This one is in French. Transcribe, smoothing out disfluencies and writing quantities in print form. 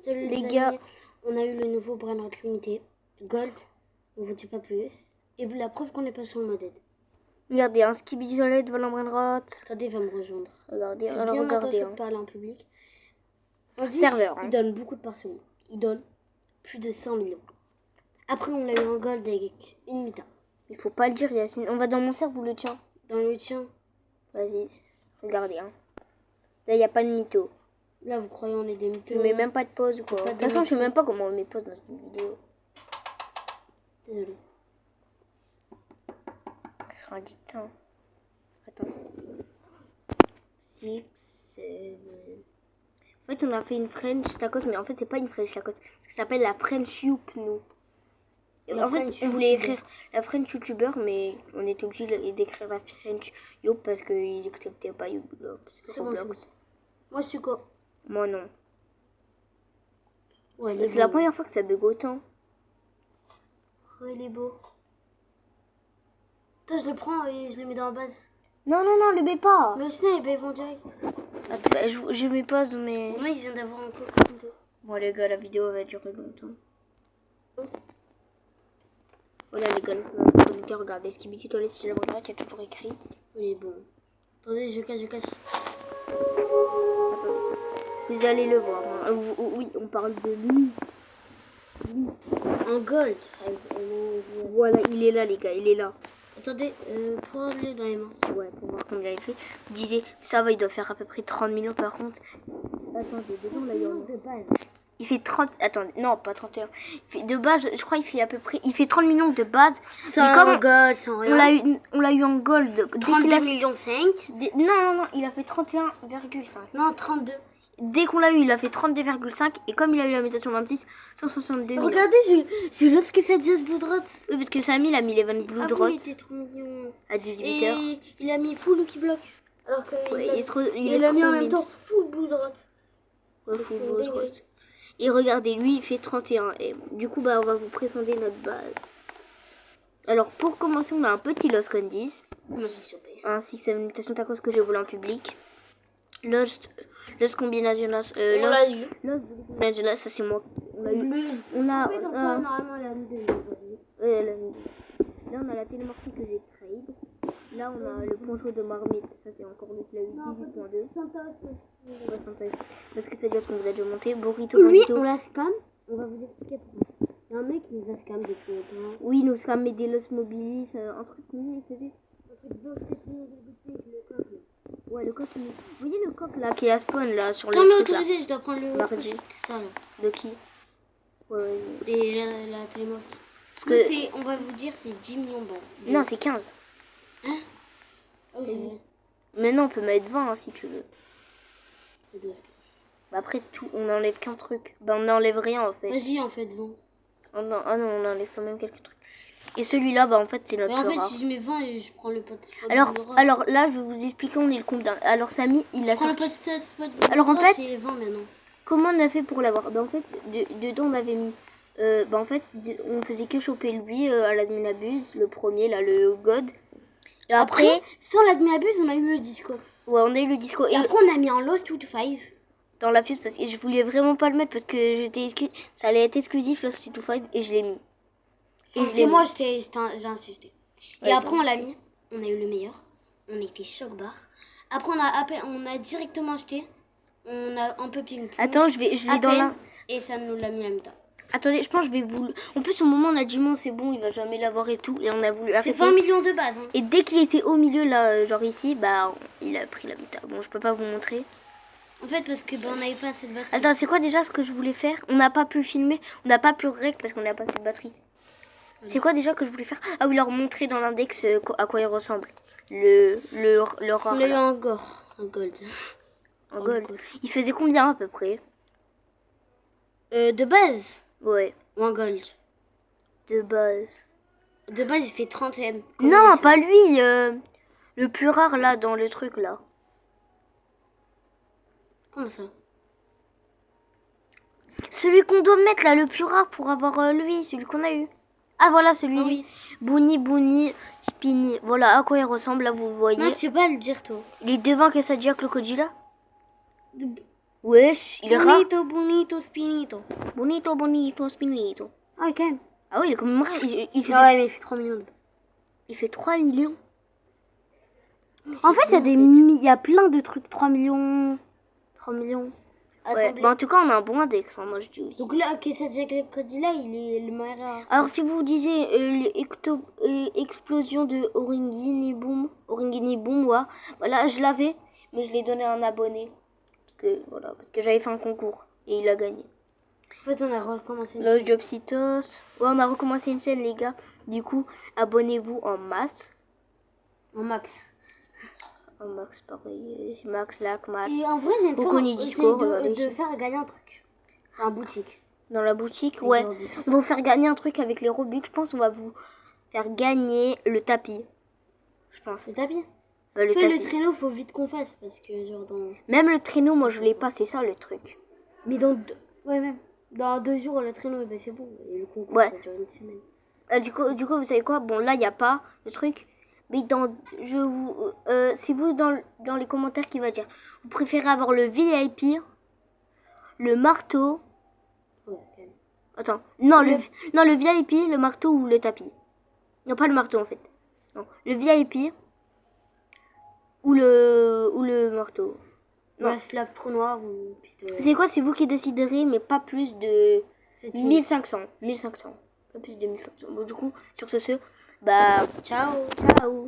Salut Les gars. amis. On a eu le nouveau Brainrot limité. Gold, on vous dit pas plus. Et la preuve qu'on n'est pas sur le mode aide. Regardez, un Skibidi Violette, volant Brainrot. Attendez, il va me rejoindre. Regardez, Je suis alors bien regardez. attention de pas aller en public. Indice, Serveur. il donne beaucoup de parsements. Il donne plus de 100 millions. Après, on l'a eu en gold avec une mita. Il faut pas le dire, Yacine. On va dans mon cerf, vous le tient. Dans le tien, Vas-y, regardez. Hein. Là, il n'y a pas de mytho. là, vous croyez on est des mythos. Je mets même pas de pause ou quoi. De toute façon, je sais même pas comment on met pause dans une vidéo. Désolé. Ça sera du temps. Attends. 6, 7. En fait, on a fait une French tacos, mais en fait, c'est pas une French tacos. Ça s'appelle la French Youp, nous. En fait, on voulait écrire la French YouTuber, mais on était obligé d'écrire la French Youp parce qu'ils n'acceptaient pas Youp. C'est bon, c'est bon. Moi, je suis quoi? Moi, non. Ouais, c'est la première fois que ça bug autant. Ouais, il est beau. Attends, je le prends et je le mets dans la base. Non, non, non, le mets pas. Mais sinon, ils vont direct. Attends, bah, je mets pause, mais... Moi, il vient d'avoir un coco. Bon, les gars, la vidéo va durer longtemps. Voilà, les gars, regardez. Skibidi Toilette, c'est la première qui a toujours écrit. Il est bon. Attendez, je cache. Vous allez le voir. Hein. Oui, on parle de lui. En gold. Voilà, il est là, les gars, il est là. Attendez, prends-le dans les mains. Ouais, pour voir combien il fait. Je disais, ça va, il doit faire à peu près 30 millions par contre. Attendez, dedans, là, il fait 30... Attendez, non, pas 31. De base, je crois qu'il fait à peu près... Il fait 30 millions de base. Sans gold, sans rien. On l'a eu en gold. 32 millions 5. Non, il a fait 31,5. Non, 32. Dès qu'on l'a eu, il a fait 32,5. Et comme il a eu la mutation 26, 162 millions. Regardez, j'ai l'autre que ça Jazz Blood Rot. Oui, parce que Samy, il a mis l'Evan Blood Rot il était trop mignon. à 18h. Et il a mis full Lucky Block. Alors que Ouais, il a mis en même temps full Blood Rot. Ouais, full Blood Rot. Et regardez, lui, il fait 31. Et du coup, bah, on va vous présenter notre base. Alors, pour commencer, on a un petit Lost Candies. Ainsi que sa mutation tacos que j'ai volé en public. Lost Combinationas. On l'a eu. Lost Combinationas, ça c'est moi. On l'a eu. On a. Normalement, elle a mis deux. Elle a mis deux. Là, on a la télémorphie que j'ai trade. Là, on a le poncho de marmite. Ça, c'est encore lui qui l'a eu 18.2. Parce que c'est dire qu'on vous a déjà monté. Burrito. Lui, on l'a scam. On va vous expliquer pourquoi. Il y a un mec qui nous a scam depuis longtemps. Oui, nous scamé des Los Mobilis. Un truc mignon, il faisait. Un truc le coq. Ouais, le coq. Vous voyez le coq là qui a spawn là sur le. Non, mais autorisé, je dois prendre le. Mardi. Ça là. De qui? Ouais. Et la télémorphie. Parce que on va vous dire, c'est 10 millions de balles. Non, c'est 15. Hein? Ah oui, c'est vrai. Mais non, on peut mettre 20 hein, si tu veux. Le dos. Bah après, on enlève qu'un truc. Bah on n'enlève rien en fait. Vas-y, en fait, 20. Oh non, on enlève quand même quelques trucs. Et celui-là, bah en fait, c'est notre. Mais en fait, rare. si je mets 20, je prends le pot. Alors là, je vais vous expliquer, on est le combien. Alors Samy, il a sorti. Alors en fait, c'est 20 maintenant. Comment on a fait pour l'avoir? Bah en fait, dedans on avait mis. Bah en fait, on faisait que choper lui à l'admin abuse, le premier là, le god. Et après sans l'admin abuse, on a eu le disco. Ouais, on a eu le disco. Et après, on a mis un Lost 2 to 5. Dans la fuse parce que je voulais vraiment pas le mettre parce que ça allait être exclusif Lost 2 to 5 et je l'ai mis. Et moi, j'ai insisté. Ouais, et après, on l'a mis. On a eu le meilleur. On était choc bar. Après, on a directement acheté. On a un peu ping-pong. Attends, je l'ai dans la. Et ça nous l'a mis à mi-temps. Attendez, je pense que je vais vous. En plus, au moment, on a dit non, c'est bon, il va jamais l'avoir et tout. Et on a voulu arrêter. C'est 20 millions de base. Hein. Et dès qu'il était au milieu, là, genre ici, bah, il a pris la mi-temps. Bon, je peux pas vous montrer. En fait, parce que on n'avait pas assez de batterie. Attends, c'est quoi déjà ce que je voulais faire? On n'a pas pu filmer, on n'a pas pu rec parce qu'on n'a pas assez de batterie. C'est quoi déjà que je voulais faire? Ah oui, leur montrer dans l'index à quoi il ressemble. Le rare. On a eu un gore, un gold. Un gold. Il faisait combien à peu près? De base? Ouais. Ou un gold? De base. De base, il fait 30M. Non, pas lui. Le plus rare là, dans le truc là. Comment ça? Celui qu'on doit mettre là, le plus rare pour avoir lui, celui qu'on a eu. Ah voilà, celui-là. Oui. Bouni, Spini. Voilà à quoi il ressemble, là vous le voyez. Non, tu sais pas le dire toi. Il est devant Quesadilla Crocodila. Wesh, il est rare. Bonito, bonito, spinito. Bonito, bonito, spinito. Ah, quand même. Ah oui, il est quand même rare. Il fait, Ouais, mais il fait 3 millions. il fait 3 millions. En fait, il y a plein de trucs. 3 millions. 3 millions. Ouais. Bah, en tout cas, on a un bon index, hein, moi je dis aussi. Donc là, que cette Cody-là, il est le moins rare. Alors, si vous disiez l'explosion de Origini Boom, ouais, voilà, je l'avais, mais je l'ai donné à un abonné. Parce que j'avais fait un concours et il a gagné. En fait, on a recommencé une Los chaîne. Jobsitos. Ouais, on a recommencé une chaîne, les gars. Du coup, abonnez-vous en masse. En max. En max, pareil. Max, lac, max. Et en vrai, j'ai une Vous fois connaissez Discord, regardez de ici. faire gagner un truc. Dans la boutique. Dans la boutique, Avec ouais. des Robux. On va vous faire gagner un truc avec les Robux. Je pense qu'on va vous faire gagner le tapis. Je pense. Le tapis. Le Fais tapis. le traîneau, faut vite qu'on fasse. Parce que, genre, dans. Même le traîneau, moi je l'ai pas, c'est ça le truc. Mais dans. Ouais, même. Dans 2 jours, le traîneau, ben, c'est bon. Et le concours, Ouais. ça dure une semaine. Du coup, vous savez quoi? Bon, là, il n'y a pas le truc. Mais c'est vous dans les commentaires qui va dire. Vous préférez avoir le VIP, le marteau. Ouais, quand même. Attends. Non, le VIP, le marteau ou le tapis. Non, pas le marteau en fait. Non, le VIP ou le marteau. Non. La slab trop noir ou pistolet. Vous savez quoi? C'est vous qui déciderez, mais pas plus de C'est tout. 1500. 1500. Pas plus de 1500. Bon, du coup, sur ce, bah, Ciao. ciao.